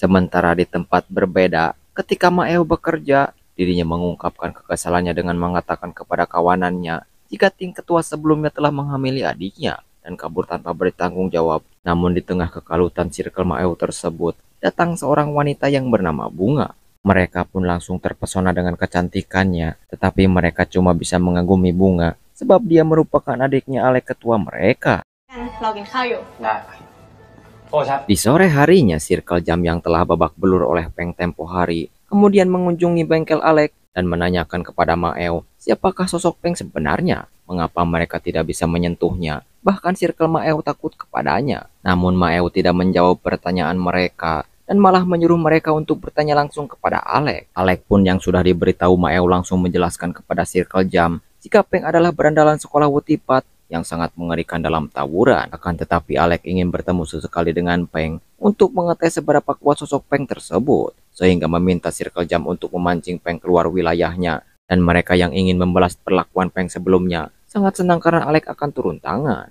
Sementara di tempat berbeda, ketika Maeo bekerja, dirinya mengungkapkan kekesalannya dengan mengatakan kepada kawanannya jika tim ketua sebelumnya telah menghamili adiknya dan kabur tanpa bertanggung jawab. Namun di tengah kekalutan circle Maeo tersebut, datang seorang wanita yang bernama Bunga. Mereka pun langsung terpesona dengan kecantikannya, tetapi mereka cuma bisa mengagumi Bunga sebab dia merupakan adiknya Alek ketua mereka. Di sore harinya, Circle Jam yang telah babak belur oleh Peng tempo hari kemudian mengunjungi bengkel Alek dan menanyakan kepada Maeo siapakah sosok Peng sebenarnya, mengapa mereka tidak bisa menyentuhnya, bahkan Circle Maeo takut kepadanya. Namun Maeo tidak menjawab pertanyaan mereka dan malah menyuruh mereka untuk bertanya langsung kepada Alek. Alek pun yang sudah diberitahu Maeo langsung menjelaskan kepada Circle Jam jika Peng adalah berandalan sekolah Wutipat yang sangat mengerikan dalam tawuran. Akan tetapi Alek ingin bertemu sesekali dengan Peng untuk mengetes seberapa kuat sosok Peng tersebut, sehingga meminta Circle Jam untuk memancing Peng keluar wilayahnya. Dan mereka yang ingin membalas perlakuan Peng sebelumnya sangat senang karena Alek akan turun tangan.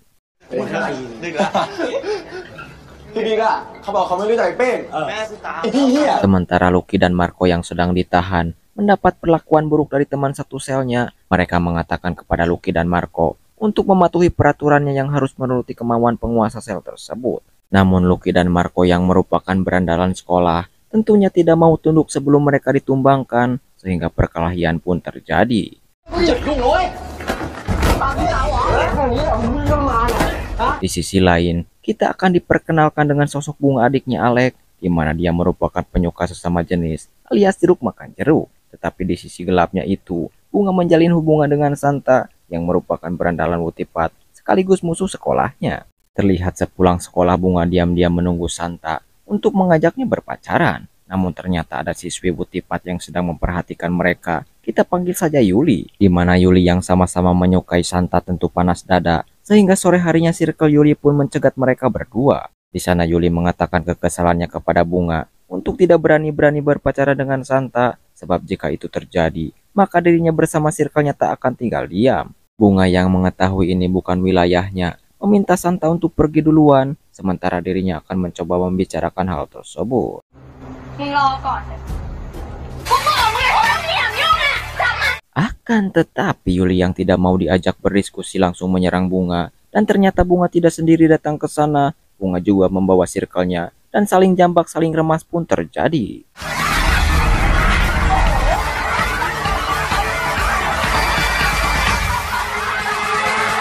Sementara Lucky dan Marco yang sedang ditahan mendapat perlakuan buruk dari teman satu selnya. Mereka mengatakan kepada Lucky dan Marco untuk mematuhi peraturannya yang harus menuruti kemauan penguasa sel tersebut. Namun Lucky dan Marco yang merupakan berandalan sekolah tentunya tidak mau tunduk sebelum mereka ditumbangkan, sehingga perkelahian pun terjadi. Di sisi lain, kita akan diperkenalkan dengan sosok Bunga adiknya Alek, di mana dia merupakan penyuka sesama jenis alias jeruk makan jeruk. Tetapi di sisi gelapnya itu, Bunga menjalin hubungan dengan Santa yang merupakan berandalan Wutipat sekaligus musuh sekolahnya. Terlihat sepulang sekolah, Bunga diam-diam menunggu Santa untuk mengajaknya berpacaran. Namun ternyata ada siswi Wutipat yang sedang memperhatikan mereka. Kita panggil saja Yuli, di mana Yuli yang sama-sama menyukai Santa tentu panas dada, sehingga sore harinya Circle Yuli pun mencegat mereka berdua. Di sana Yuli mengatakan kekesalannya kepada Bunga untuk tidak berani-berani berpacaran dengan Santa, sebab jika itu terjadi, maka dirinya bersama circle-nya tak akan tinggal diam. Bunga yang mengetahui ini bukan wilayahnya, meminta Santa untuk pergi duluan, sementara dirinya akan mencoba membicarakan hal tersebut. Akan tetapi Yuli yang tidak mau diajak berdiskusi langsung menyerang Bunga, dan ternyata Bunga tidak sendiri datang ke sana. Bunga juga membawa circle-nya, dan saling jambak saling remas pun terjadi.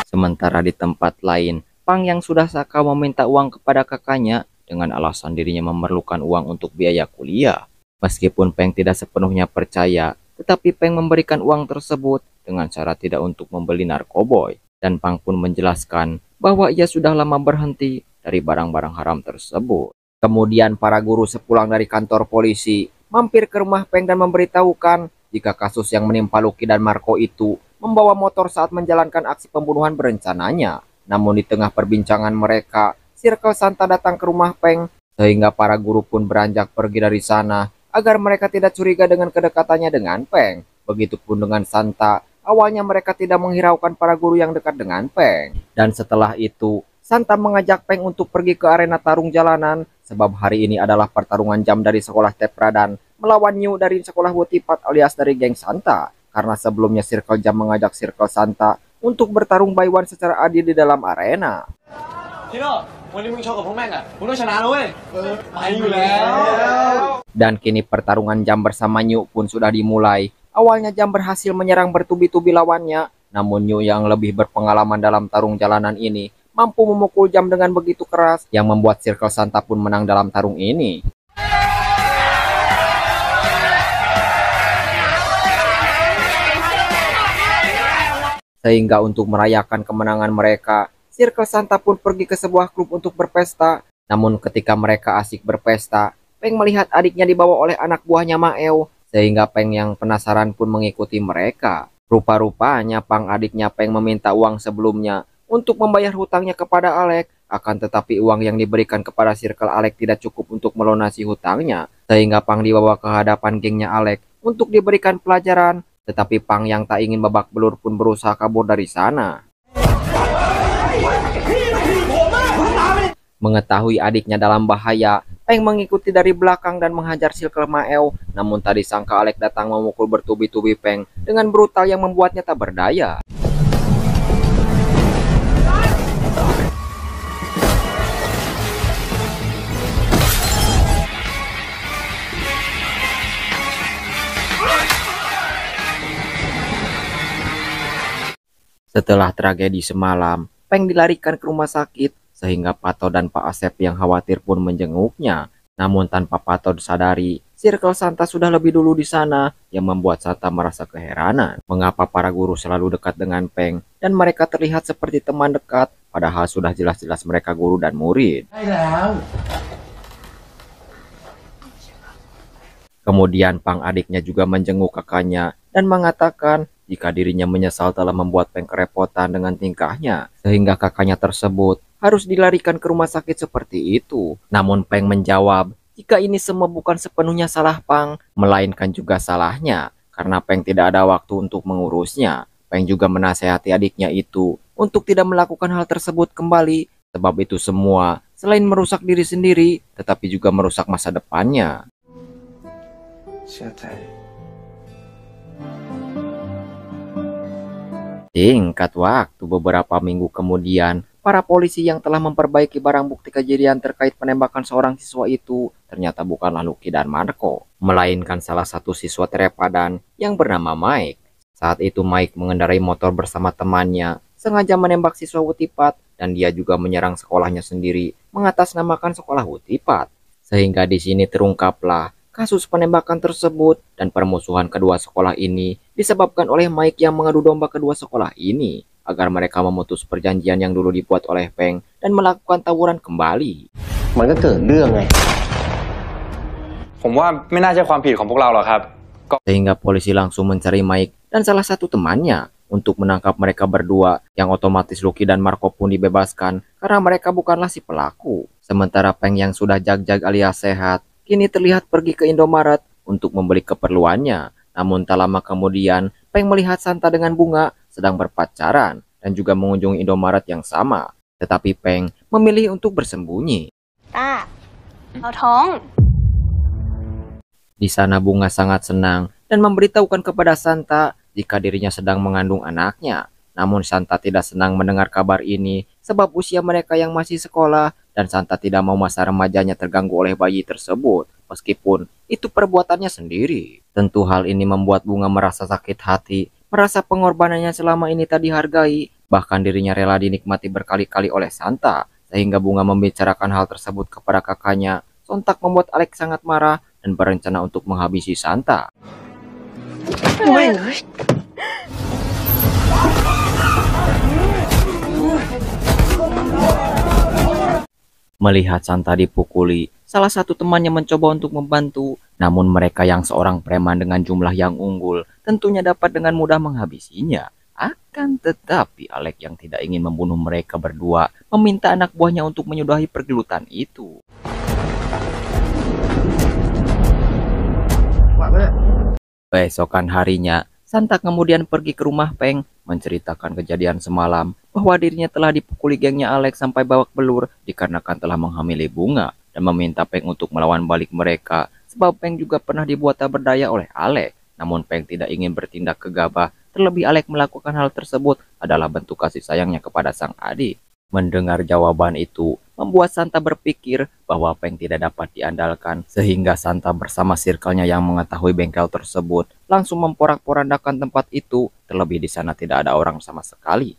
Sementara di tempat lain, Pang yang sudah sakau meminta uang kepada kakaknya dengan alasan dirinya memerlukan uang untuk biaya kuliah. Meskipun Peng tidak sepenuhnya percaya, tetapi Peng memberikan uang tersebut dengan cara tidak untuk membeli narkoboy. Dan Pang pun menjelaskan bahwa ia sudah lama berhenti dari barang-barang haram tersebut. Kemudian para guru sepulang dari kantor polisi mampir ke rumah Peng dan memberitahukan jika kasus yang menimpa Lucky dan Marco itu membawa motor saat menjalankan aksi pembunuhan berencananya. Namun di tengah perbincangan mereka, Circle Santa datang ke rumah Peng, sehingga para guru pun beranjak pergi dari sana agar mereka tidak curiga dengan kedekatannya dengan Peng. Begitupun dengan Santa, awalnya mereka tidak menghiraukan para guru yang dekat dengan Peng. Dan setelah itu, Santa mengajak Peng untuk pergi ke arena tarung jalanan, sebab hari ini adalah pertarungan jam dari sekolah Tepradan melawan New dari sekolah Wutipat alias dari geng Santa. Karena sebelumnya Circle Jam mengajak Circle Santa untuk bertarung by one secara adil di dalam arena. Dan kini pertarungan Jam bersama New pun sudah dimulai. Awalnya Jam berhasil menyerang bertubi-tubi lawannya, namun New yang lebih berpengalaman dalam tarung jalanan ini mampu memukul Jam dengan begitu keras yang membuat Circle Santa pun menang dalam tarung ini. Sehingga untuk merayakan kemenangan mereka, Circle Santa pun pergi ke sebuah klub untuk berpesta. Namun ketika mereka asik berpesta, Peng melihat adiknya dibawa oleh anak buahnya Maeo, sehingga Peng yang penasaran pun mengikuti mereka. Rupa-rupanya Pang adiknya Peng meminta uang sebelumnya untuk membayar hutangnya kepada Alek. Akan tetapi uang yang diberikan kepada Circle Alek tidak cukup untuk melunasi hutangnya, sehingga Pang dibawa ke hadapan gengnya Alek untuk diberikan pelajaran. Tetapi Pang yang tak ingin babak belur pun berusaha kabur dari sana. Mengetahui adiknya dalam bahaya, Peng mengikuti dari belakang dan menghajar Circle Maeo, namun tadi sangka Alex datang memukul bertubi-tubi Peng dengan brutal yang membuatnya tak berdaya. Setelah tragedi semalam, Peng dilarikan ke rumah sakit sehingga Pato dan Pak Asep yang khawatir pun menjenguknya. Namun tanpa Pato sadari, Circle Santa sudah lebih dulu di sana yang membuat Santa merasa keheranan. Mengapa para guru selalu dekat dengan Peng dan mereka terlihat seperti teman dekat padahal sudah jelas-jelas mereka guru dan murid. Kemudian Pang adiknya juga menjenguk kakaknya dan mengatakan jika dirinya menyesal telah membuat Peng kerepotan dengan tingkahnya, sehingga kakaknya tersebut harus dilarikan ke rumah sakit seperti itu. Namun Peng menjawab, jika ini semua bukan sepenuhnya salah Pang, melainkan juga salahnya, karena Peng tidak ada waktu untuk mengurusnya. Peng juga menasehati adiknya itu untuk tidak melakukan hal tersebut kembali, sebab itu semua selain merusak diri sendiri, tetapi juga merusak masa depannya. Singkat waktu beberapa minggu kemudian, para polisi yang telah memperbaiki barang bukti kejadian terkait penembakan seorang siswa itu ternyata bukanlah Lucky dan Marco, melainkan salah satu siswa Trepadan yang bernama Mike. Saat itu Mike mengendarai motor bersama temannya, sengaja menembak siswa Wutipat dan dia juga menyerang sekolahnya sendiri, mengatasnamakan sekolah Wutipat. Sehingga di sini terungkaplah kasus penembakan tersebut dan permusuhan kedua sekolah ini disebabkan oleh Mike yang mengadu domba kedua sekolah ini agar mereka memutus perjanjian yang dulu dibuat oleh Peng dan melakukan tawuran kembali. Sehingga polisi langsung mencari Mike dan salah satu temannya untuk menangkap mereka berdua, yang otomatis Lucky dan Marco pun dibebaskan karena mereka bukanlah si pelaku. Sementara Peng yang sudah jag-jag alias sehat kini terlihat pergi ke Indomaret untuk membeli keperluannya. Namun tak lama kemudian, Peng melihat Santa dengan Bunga sedang berpacaran dan juga mengunjungi Indomaret yang sama. Tetapi Peng memilih untuk bersembunyi. Di sana Bunga sangat senang dan memberitahukan kepada Santa jika dirinya sedang mengandung anaknya. Namun Santa tidak senang mendengar kabar ini sebab usia mereka yang masih sekolah dan Santa tidak mau masa remajanya terganggu oleh bayi tersebut, meskipun itu perbuatannya sendiri. Tentu hal ini membuat Bunga merasa sakit hati, merasa pengorbanannya selama ini tak dihargai, bahkan dirinya rela dinikmati berkali-kali oleh Santa, sehingga Bunga membicarakan hal tersebut kepada kakaknya. Sontak membuat Alex sangat marah dan berencana untuk menghabisi Santa. Melihat Santa dipukuli, salah satu temannya mencoba untuk membantu, namun mereka yang seorang preman dengan jumlah yang unggul tentunya dapat dengan mudah menghabisinya. Akan tetapi Alex yang tidak ingin membunuh mereka berdua meminta anak buahnya untuk menyudahi pergelutan itu. Besokan harinya, Santa kemudian pergi ke rumah Peng menceritakan kejadian semalam bahwa dirinya telah dipukuli gengnya Alex sampai babak belur dikarenakan telah menghamili Bunga dan meminta Peng untuk melawan balik mereka sebab Peng juga pernah dibuat tak berdaya oleh Alex. Namun Peng tidak ingin bertindak gegabah, terlebih Alex melakukan hal tersebut adalah bentuk kasih sayangnya kepada sang adik. Mendengar jawaban itu membuat Santa berpikir bahwa Peng tidak dapat diandalkan, sehingga Santa bersama circle-nya yang mengetahui bengkel tersebut langsung memporak-porandakan tempat itu, terlebih di sana tidak ada orang sama sekali.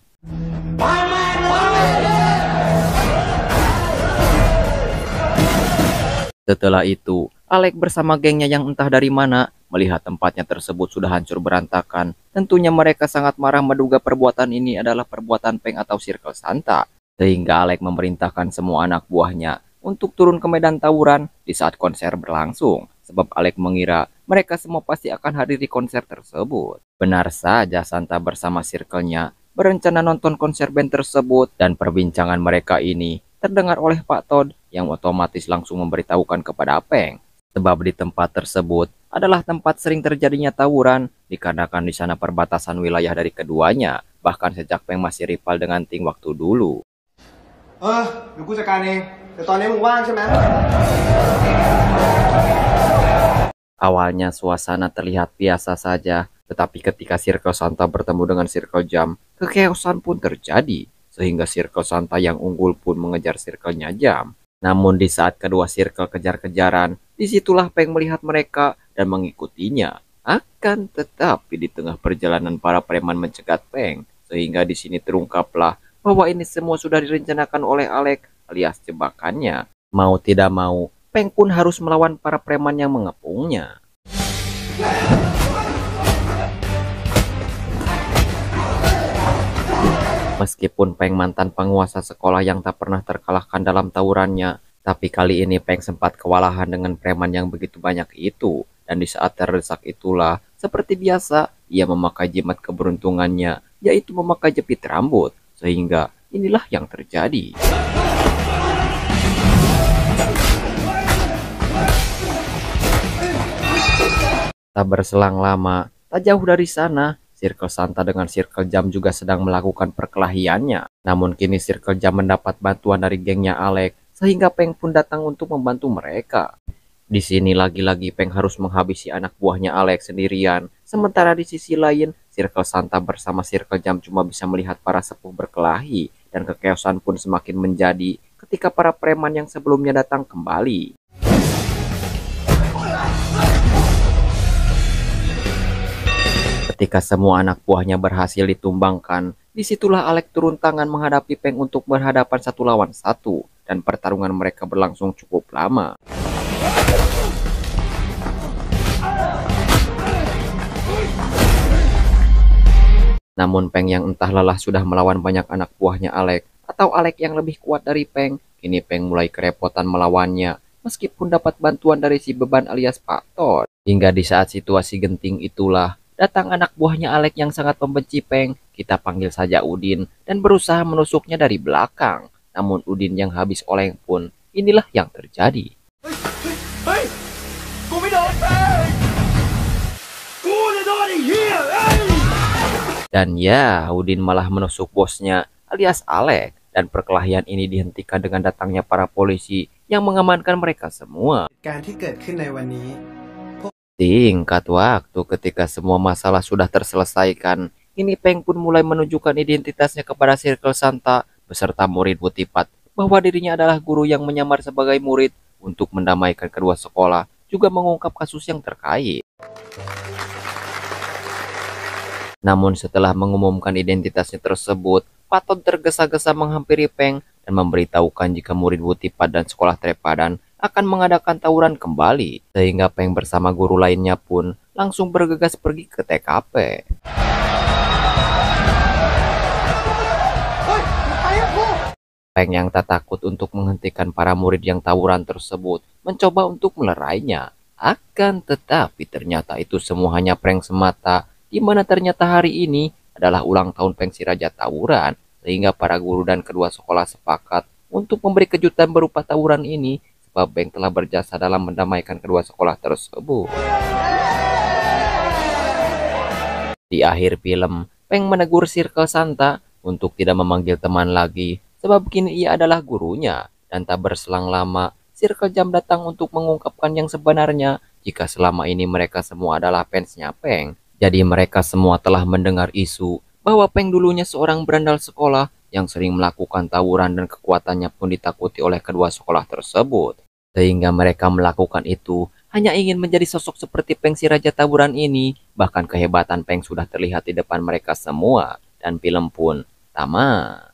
Setelah itu, Alex bersama gengnya yang entah dari mana melihat tempatnya tersebut sudah hancur berantakan. Tentunya mereka sangat marah menduga perbuatan ini adalah perbuatan Peng atau Circle Santa. Sehingga Alex memerintahkan semua anak buahnya untuk turun ke medan tawuran di saat konser berlangsung. Sebab Alex mengira mereka semua pasti akan hadir di konser tersebut. Benar saja Santa bersama circle-nya berencana nonton konser band tersebut. Dan perbincangan mereka ini terdengar oleh Pak Todd yang otomatis langsung memberitahukan kepada Peng. Sebab di tempat tersebut adalah tempat sering terjadinya tawuran dikarenakan di sana perbatasan wilayah dari keduanya. Bahkan sejak Peng masih rival dengan Ting waktu dulu. เดี๋ยวกูจัดการเองแต่ตอนนี้มึงว่างใช่ไหม Awalnya suasana terlihat biasa saja, tetapi ketika Circle Santa bertemu dengan Circle Jam, kekeosan pun terjadi, sehingga Circle Santa yang unggul pun mengejar Circle-nya Jam. Namun di saat kedua Circle kejar-kejaran, disitulah Peng melihat mereka dan mengikutinya. Akan tetapi di tengah perjalanan para preman mencegat Peng, sehingga di sini terungkaplah bahwa ini semua sudah direncanakan oleh Alex alias jebakannya. Mau tidak mau, Peng pun harus melawan para preman yang mengepungnya. Meskipun Peng mantan penguasa sekolah yang tak pernah terkalahkan dalam tawurannya, tapi kali ini Peng sempat kewalahan dengan preman yang begitu banyak itu. Dan di saat terdesak itulah, seperti biasa, ia memakai jimat keberuntungannya, yaitu memakai jepit rambut. Sehingga inilah yang terjadi. Tak berselang lama, tak jauh dari sana, Circle Santa dengan Circle Jam juga sedang melakukan perkelahiannya. Namun kini Circle Jam mendapat bantuan dari gengnya Alex, sehingga Peng pun datang untuk membantu mereka. Di sini lagi-lagi Peng harus menghabisi anak buahnya Alex sendirian. Sementara di sisi lain, Circle Santa bersama Circle Jam cuma bisa melihat para sepuh berkelahi. Dan kekeosan pun semakin menjadi ketika para preman yang sebelumnya datang kembali. Ketika semua anak buahnya berhasil ditumbangkan, disitulah Alex turun tangan menghadapi Peng untuk berhadapan satu lawan satu, dan pertarungan mereka berlangsung cukup lama. Namun Peng yang entah lelah sudah melawan banyak anak buahnya Alex, atau Alex yang lebih kuat dari Peng, kini Peng mulai kerepotan melawannya, meskipun dapat bantuan dari si beban alias Pak Ton. Hingga di saat situasi genting itulah, datang anak buahnya Alex yang sangat membenci Peng, kita panggil saja Udin, dan berusaha menusuknya dari belakang. Namun Udin yang habis oleng pun, inilah yang terjadi. Dan ya, Udin malah menusuk bosnya alias Alex, dan perkelahian ini dihentikan dengan datangnya para polisi yang mengamankan mereka semua. Singkat waktu ketika semua masalah sudah terselesaikan, kini Peng pun mulai menunjukkan identitasnya kepada Circle Santa beserta murid Wutipat bahwa dirinya adalah guru yang menyamar sebagai murid untuk mendamaikan kedua sekolah, juga mengungkap kasus yang terkait. Namun setelah mengumumkan identitasnya tersebut, Paton tergesa-gesa menghampiri Peng dan memberitahukan jika murid Wutipat dan sekolah Trepadan akan mengadakan tawuran kembali, sehingga Peng bersama guru lainnya pun langsung bergegas pergi ke TKP. Peng yang tak takut untuk menghentikan para murid yang tawuran tersebut mencoba untuk melerainya. Akan tetapi ternyata itu semua hanya prank semata, di mana ternyata hari ini adalah ulang tahun Peng si Raja Tawuran, sehingga para guru dan kedua sekolah sepakat untuk memberi kejutan berupa tawuran ini, sebab Peng telah berjasa dalam mendamaikan kedua sekolah tersebut. Di akhir film, Peng menegur Circle Santa untuk tidak memanggil teman lagi, sebab kini ia adalah gurunya. Dan tak berselang lama, Circle Jam datang untuk mengungkapkan yang sebenarnya, jika selama ini mereka semua adalah fansnya Peng. Jadi mereka semua telah mendengar isu bahwa Peng dulunya seorang berandal sekolah yang sering melakukan tawuran dan kekuatannya pun ditakuti oleh kedua sekolah tersebut. Sehingga mereka melakukan itu hanya ingin menjadi sosok seperti Peng si Raja Tawuran ini. Bahkan kehebatan Peng sudah terlihat di depan mereka semua. Dan film pun tamat.